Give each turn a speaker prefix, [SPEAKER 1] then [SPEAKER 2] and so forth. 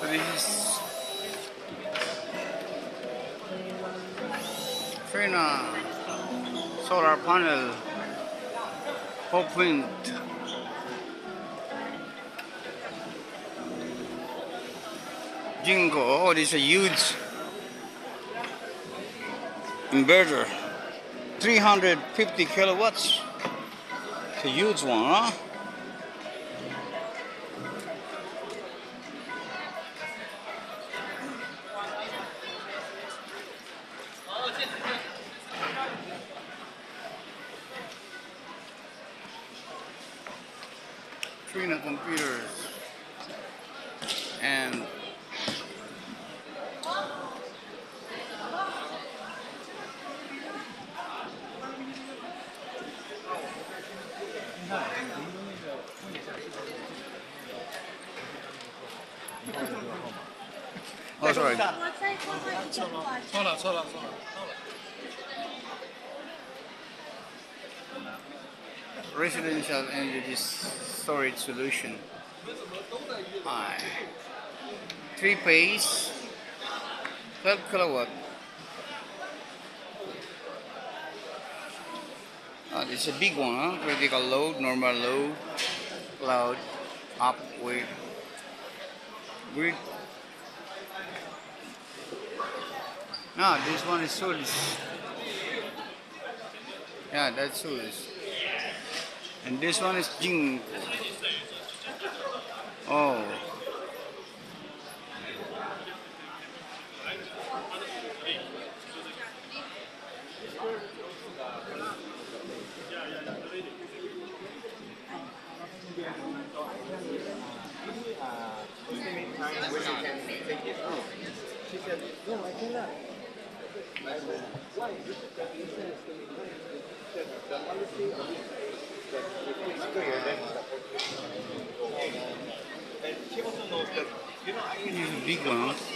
[SPEAKER 1] So this is Trina solar panel, whole print, Jingo. Oh, this is a huge inverter, 350 kilowatts. It's a huge one, huh? Trina computers and oh, sorry. Residential energy storage solution. Aye. 3 phase, 12 kilowatt. This is a big one, huh? Critical load, normal load, cloud, up, wave, grid. No, this one is source. Yeah, that's source. And this one is Jing. Oh. This is a big one, huh?